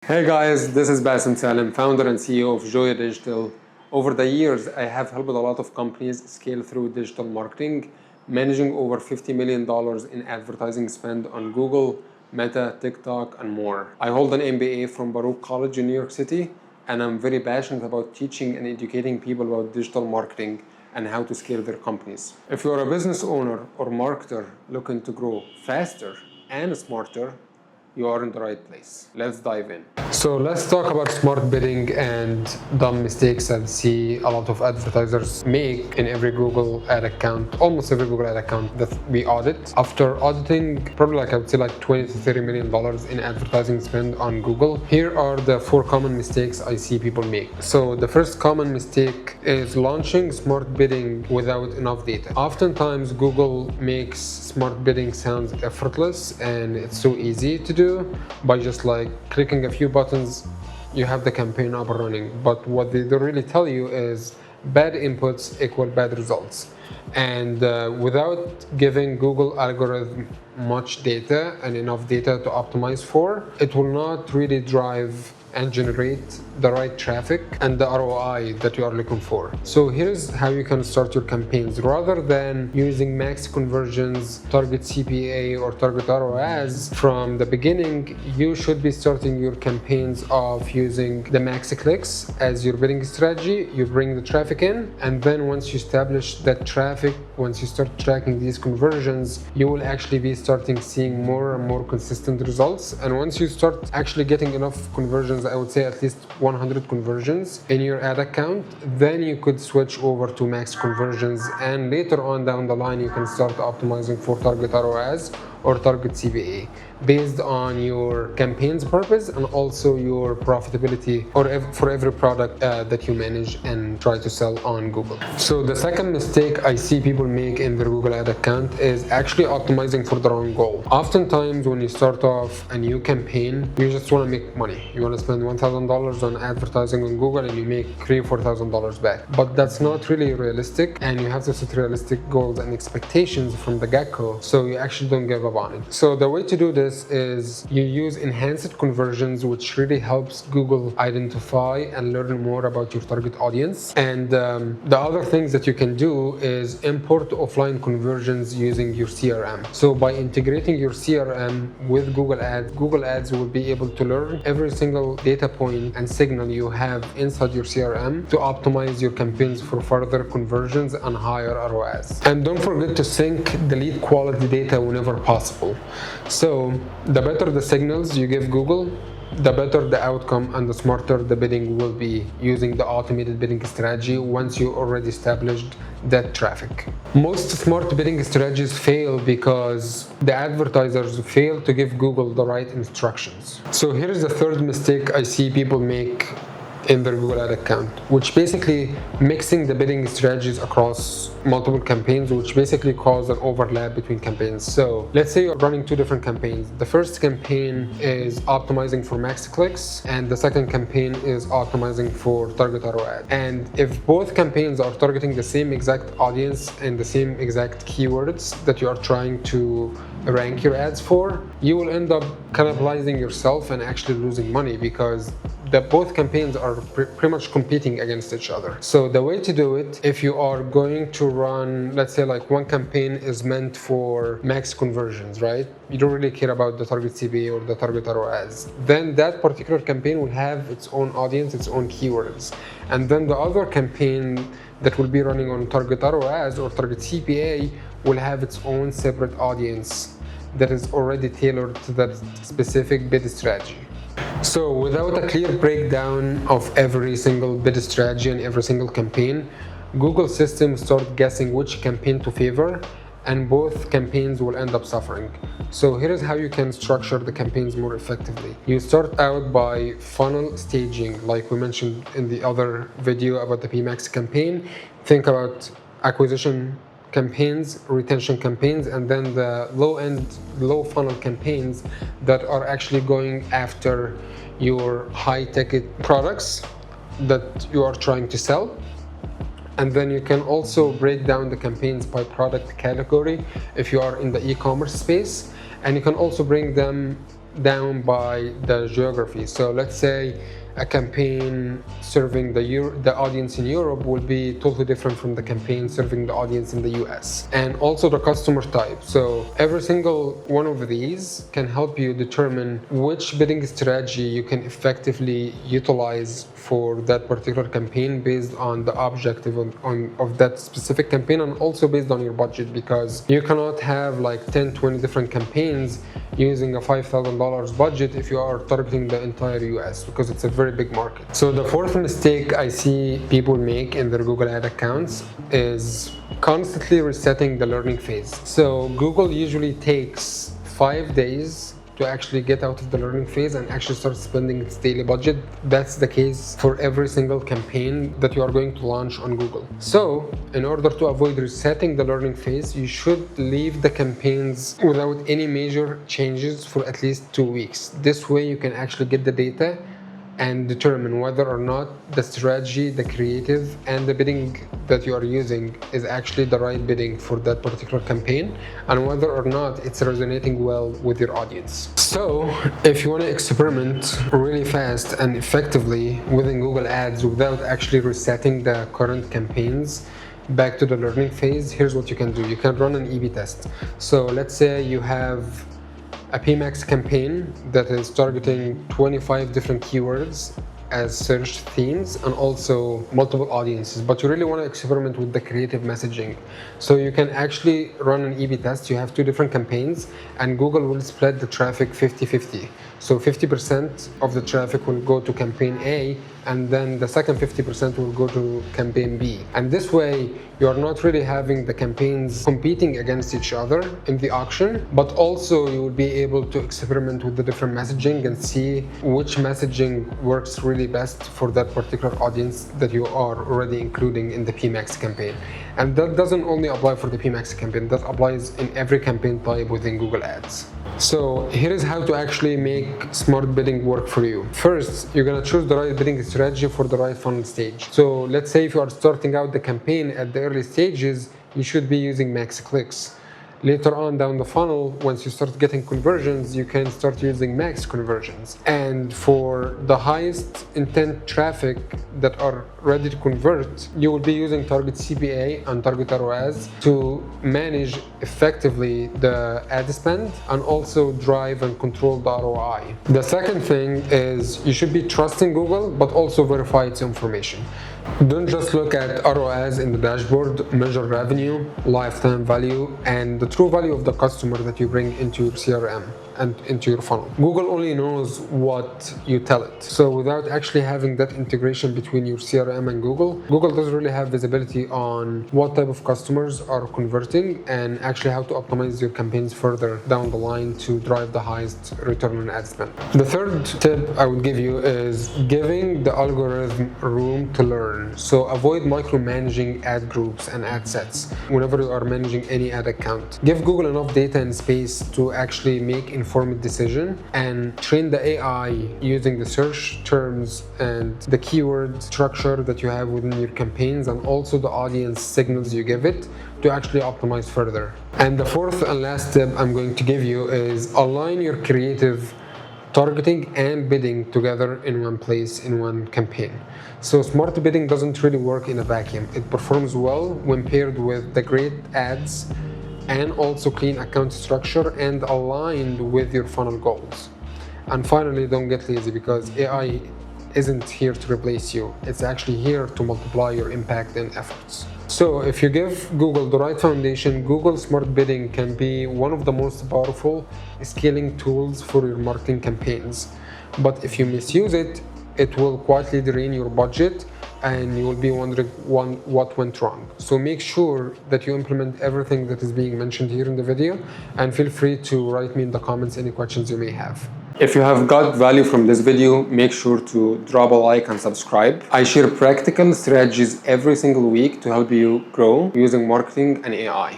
Hey guys, this is Bassem Salim, founder and CEO of Joya Digital. Over the years, I have helped a lot of companies scale through digital marketing, managing over $50 million in advertising spend on Google, Meta, TikTok, and more. I hold an MBA from Baruch College in New York City, and I'm very passionate about teaching and educating people about digital marketing and how to scale their companies. If you're a business owner or marketer looking to grow faster and smarter, you are in the right place. Let's dive in. So let's talk about smart bidding and dumb mistakes that I see a lot of advertisers make in every Google ad account, almost every Google ad account that we audit. After auditing probably I would say $20 to $30 million in advertising spend on Google, here are the 4 common mistakes I see people make. So the first common mistake is launching smart bidding without enough data. Oftentimes Google makes smart bidding sound effortless and it's so easy to do by just clicking a few buttons, you have the campaign up and running. But what they don't really tell you is bad inputs equal bad results. And without giving Google algorithm much data and enough data to optimize for, it will not really drive and generate the right traffic and the ROI that you are looking for. So here's how you can start your campaigns. Rather than using max conversions, target CPA, or target ROAS from the beginning, you should be starting your campaigns of using the max clicks as your bidding strategy. You bring the traffic in, and then once you establish that traffic, once you start tracking these conversions, you will actually be starting seeing more and more consistent results. And once you start actually getting enough conversions, I would say at least 100 conversions in your ad account, then you could switch over to max conversions, and later on down the line you can start optimizing for target ROAS or target CPA based on your campaign's purpose and also your profitability for every product that you manage and try to sell on Google. So the second mistake I see people make in their Google ad account is actually optimizing for the wrong goal. Oftentimes when you start off a new campaign, you just want to make money. You want to spend $1,000 on advertising on Google and you make $3,000 or $4,000 back. But that's not really realistic, and you have to set realistic goals and expectations from the get-go so you actually don't give up on it. So the way to do this is you use enhanced conversions, which really helps Google identify and learn more about your target audience. And the other things that you can do is import offline conversions using your CRM. So by integrating your CRM with Google Ads will be able to learn every single data point and signal you have inside your CRM to optimize your campaigns for further conversions and higher ROAS. And don't forget to sync the lead quality data whenever possible. So the better the signals you give Google, the better the outcome and the smarter the bidding will be using the automated bidding strategy once you already established that traffic. Most smart bidding strategies fail because the advertisers fail to give Google the right instructions. So here is the third mistake I see people make in their Google ad account, which basically mixing the bidding strategies across multiple campaigns, which basically cause an overlap between campaigns. So let's say you're running 2 different campaigns. The first campaign is optimizing for max clicks, and the second campaign is optimizing for target ROAS. And if both campaigns are targeting the same exact audience and the same exact keywords that you are trying to rank your ads for, you will end up cannibalizing yourself and actually losing money because both campaigns are pretty much competing against each other. So the way to do it, if you are going to run, let's say one campaign is meant for max conversions, right? You don't really care about the target CPA or the target ROAS. Then that particular campaign will have its own audience, its own keywords. And then the other campaign that will be running on target ROAS or target CPA will have its own separate audience that is already tailored to that specific bid strategy. So without a clear breakdown of every single bid strategy and every single campaign, Google systems start guessing which campaign to favor, and both campaigns will end up suffering. So here is how you can structure the campaigns more effectively. You start out by funnel staging, like we mentioned in the other video about the PMAX campaign. Think about acquisition campaigns, retention campaigns, and then the low funnel campaigns that are actually going after your high ticket products that you are trying to sell. And then you can also break down the campaigns by product category if you are in the e-commerce space, and you can also bring them down by the geography. So let's say a campaign serving the audience in Europe will be totally different from the campaign serving the audience in the US. And also the customer type. So every single one of these can help you determine which bidding strategy you can effectively utilize for that particular campaign based on the objective of that specific campaign, and also based on your budget, because you cannot have like 10-20 different campaigns using a $5,000 budget if you are targeting the entire US, because it's a very big market. So the fourth mistake I see people make in their Google ad accounts is constantly resetting the learning phase. So Google usually takes 5 days to actually get out of the learning phase and actually start spending its daily budget. That's the case for every single campaign that you are going to launch on Google. So in order to avoid resetting the learning phase, you should leave the campaigns without any major changes for at least 2 weeks. This way you can actually get the data and determine whether or not the strategy, the creative, and the bidding that you are using is actually the right bidding for that particular campaign, and whether or not it's resonating well with your audience. So if you want to experiment really fast and effectively within Google Ads without actually resetting the current campaigns back to the learning phase, here's what you can do. You can run an A/B test. So let's say you have a PMax campaign that is targeting 25 different keywords as search themes and also multiple audiences, but you really want to experiment with the creative messaging. So you can actually run an A/B test. You have 2 different campaigns and Google will split the traffic 50-50. So 50% of the traffic will go to campaign A, and then the second 50% will go to campaign B. And this way, you're not really having the campaigns competing against each other in the auction, but also you will be able to experiment with the different messaging and see which messaging works really best for that particular audience that you are already including in the PMax campaign. And that doesn't only apply for the PMax campaign, that applies in every campaign type within Google Ads. So here is how to actually make smart bidding work for you. First, you're gonna choose the right bidding strategy for the right funnel stage. So let's say if you are starting out the campaign at the early stages, you should be using max clicks. Later on down the funnel, once you start getting conversions, you can start using max conversions. And for the highest intent traffic that are ready to convert, you will be using target CPA and target ROAS to manage effectively the ad spend and also drive and control the ROI. The second thing is you should be trusting Google, but also verify its information. Don't just look at ROAS in the dashboard, measure revenue, lifetime value, and the true value of the customer that you bring into your CRM and into your funnel. Google only knows what you tell it. So without actually having that integration between your CRM and Google doesn't really have visibility on what type of customers are converting and actually how to optimize your campaigns further down the line to drive the highest return on ad spend. The third tip I would give you is giving the algorithm room to learn. So avoid micromanaging ad groups and ad sets whenever you are managing any ad account. Give Google enough data and space to actually make informed decision and train the AI using the search terms and the keyword structure that you have within your campaigns and also the audience signals you give it to actually optimize further. And the fourth and last tip I'm going to give you is align your creative targeting and bidding together in one place in one campaign. So smart bidding doesn't really work in a vacuum. It performs well when paired with the great ads and also clean account structure and aligned with your funnel goals. And finally, don't get lazy, because AI isn't here to replace you. It's actually here to multiply your impact and efforts. So if you give Google the right foundation, Google Smart Bidding can be one of the most powerful scaling tools for your marketing campaigns. But if you misuse it, it will quietly drain your budget and you will be wondering what went wrong. So make sure that you implement everything that is being mentioned here in the video, and feel free to write me in the comments any questions you may have. If you have got value from this video, make sure to drop a like and subscribe. I share practical strategies every single week to help you grow using marketing and AI.